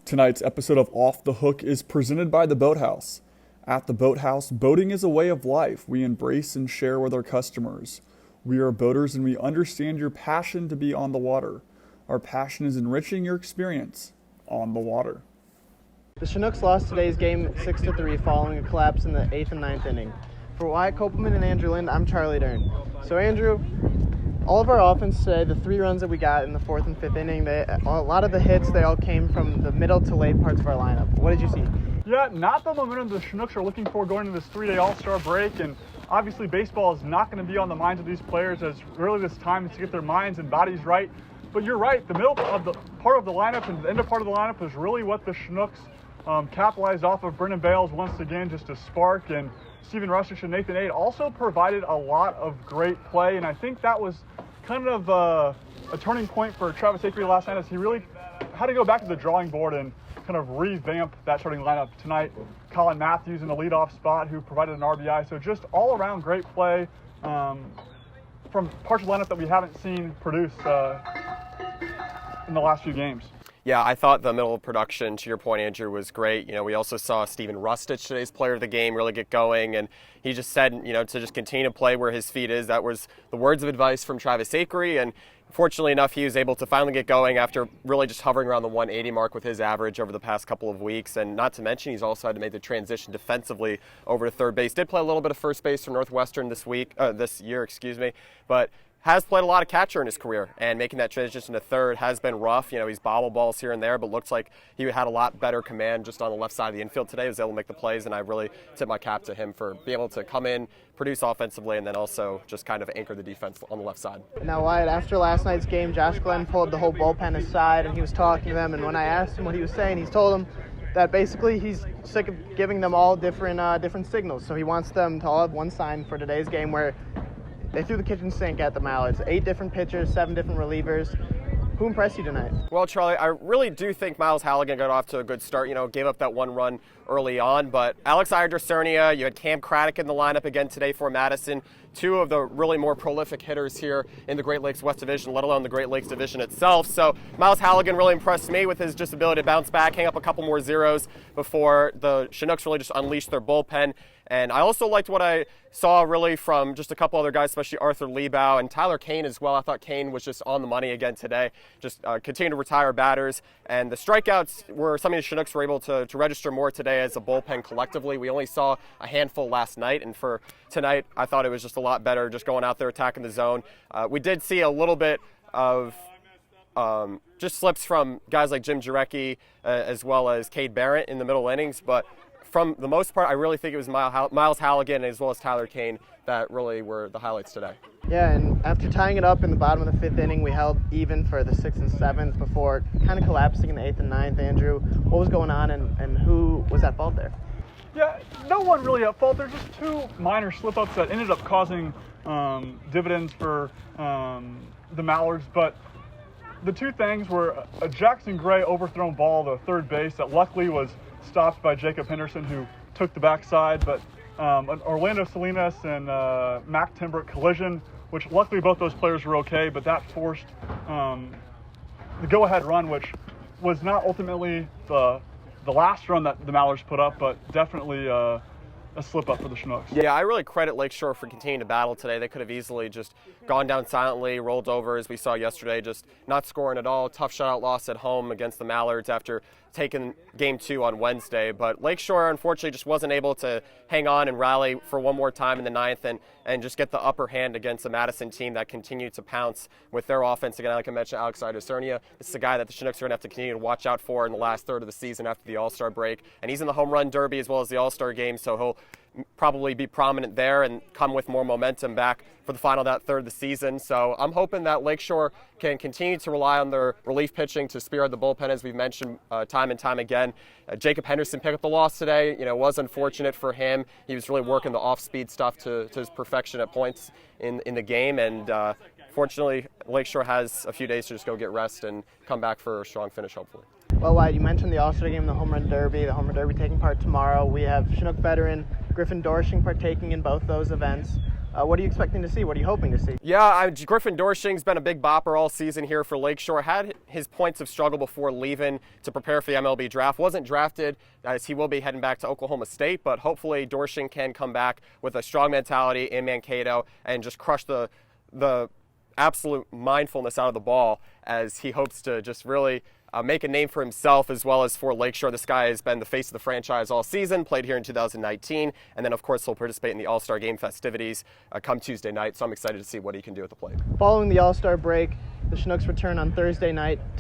Tonight's episode of Off the Hook is presented by the Boathouse. At the Boathouse, boating is a way of life we embrace and share with our customers. We are boaters and we understand your passion to be on the water. Our passion is enriching your experience on the water. The Chinooks lost today's game 6-3 following a collapse in the 8th and 9th inning. For Wyatt Kopelman and Andrew Lind, I'm Charlie Dern. So Andrew, all of our offense today, the 3 runs that we got in the 4th and 5th inning, a lot of the hits, they all came from the middle to late parts of our lineup. What did you see? Yeah, not the momentum the Chinooks are looking for going into this 3-day All-Star break, and obviously baseball is not going to be on the minds of these players as really this time is to get their minds and bodies right. But you're right, the middle of the part of the lineup and the end of part of the lineup is really what the Chinooks capitalized off of. Brendan Bales once again just a spark, and Steven Rustich and Nathan Ade also provided a lot of great play, and I think that was kind of a turning point for Travis Akery last night as he really had to go back to the drawing board and kind of revamp that starting lineup tonight. Colin Matthews in the leadoff spot who provided an RBI, so just all around great play from parts of the lineup that we haven't seen produce in the last few games. Yeah, I thought the middle of production, to your point, Andrew, was great. We also saw Steven Rustich, today's player of the game, really get going, and he just said, to just continue to play where his feet is. That was the words of advice from Travis Akery, and fortunately enough, he was able to finally get going after really just hovering around the 180 mark with his average over the past couple of weeks. And not to mention, he's also had to make the transition defensively over to third base. Did play a little bit of first base for Northwestern this year, but has played a lot of catcher in his career, and making that transition to third has been rough. He's bobble balls here and there, but looks like he had a lot better command just on the left side of the infield today. He was able to make the plays, and I really tip my cap to him for being able to come in, produce offensively, and then also just kind of anchor the defense on the left side. Now, Wyatt, after last night's game, Josh Glenn pulled the whole bullpen aside, and he was talking to them, and when I asked him what he was saying, he's told them that basically he's sick of giving them all different signals. So he wants them to all have one sign for today's game where they threw the kitchen sink at the Mallards. 8 different pitchers, 7 different relievers. Who impressed you tonight? Well, Charlie, I really do think Miles Halligan got off to a good start. Gave up that 1 run early on, but Alex Iadrcernia, you had Cam Craddock in the lineup again today for Madison. 2 of the really more prolific hitters here in the Great Lakes West Division, let alone the Great Lakes Division itself. So Miles Halligan really impressed me with his just ability to bounce back, hang up a couple more zeros before the Chinooks really just unleashed their bullpen. And I also liked what I saw really from just a couple other guys, especially Arthur Liebau and Tyler Kane as well. I thought Kane was just on the money again today, just continue to retire batters. And the strikeouts were something the Chinooks were able to register more today as a bullpen collectively. We only saw a handful last night, and for tonight, I thought it was just a lot better just going out there attacking the zone. We did see a little bit of just slips from guys like Jim Jarecki as well as Cade Barrett in the middle innings, but from the most part, I really think it was Miles Halligan as well as Tyler Kane that really were the highlights today. Yeah, and after tying it up in the bottom of the 5th inning, we held even for the 6th and 7th before kind of collapsing in the 8th and 9th. Andrew, what was going on and who was at fault there? Yeah, no one really at fault. There's just 2 minor slip-ups that ended up causing dividends for the Mallards, but the 2 things were a Jackson Gray overthrown ball to third base that luckily was stopped by Jacob Henderson, who took the backside, but an Orlando Salinas and Mac Timbrook collision, which luckily both those players were okay, but that forced the go-ahead run, which was not ultimately the last run that the Mallards put up, but definitely a slip-up for the Chinooks. Yeah, I really credit Lakeshore for continuing to battle today. They could have easily just gone down silently, rolled over, as we saw yesterday, just not scoring at all. Tough shutout loss at home against the Mallards after taking Game 2 on Wednesday. But Lakeshore, unfortunately, just wasn't able to hang on and rally for one more time in the 9th and just get the upper hand against the Madison team that continued to pounce with their offense. Again, like I mentioned, Alex Iadrcernia, this is a guy that the Chinooks are going to have to continue to watch out for in the last third of the season after the All-Star break. And he's in the home run derby as well as the All-Star game, so he'll probably be prominent there and come with more momentum back for the final that third of the season. So I'm hoping that Lakeshore can continue to rely on their relief pitching to spearhead the bullpen, as we've mentioned time and time again. Jacob Henderson picked up the loss today. It was unfortunate for him. He was really working the off-speed stuff to his perfection at points in the game, and fortunately Lakeshore has a few days to just go get rest and come back for a strong finish, hopefully. Well, Wyatt, you mentioned the All-Star game, the Home Run Derby taking part tomorrow. We have Chinook veteran Griffin Dorshing partaking in both those events. What are you expecting to see? What are you hoping to see? Yeah, Griffin Dorsching's been a big bopper all season here for Lakeshore. Had his points of struggle before leaving to prepare for the MLB draft. Wasn't drafted, as he will be heading back to Oklahoma State, but hopefully Dorsching can come back with a strong mentality in Mankato and just crush the absolute mindfulness out of the ball, as he hopes to just really make a name for himself as well as for Lakeshore. This guy has been the face of the franchise all season, played here in 2019, and then of course he'll participate in the All-Star Game festivities come Tuesday night, so I'm excited to see what he can do at the plate. Following the All-Star break, the Chinooks return on Thursday night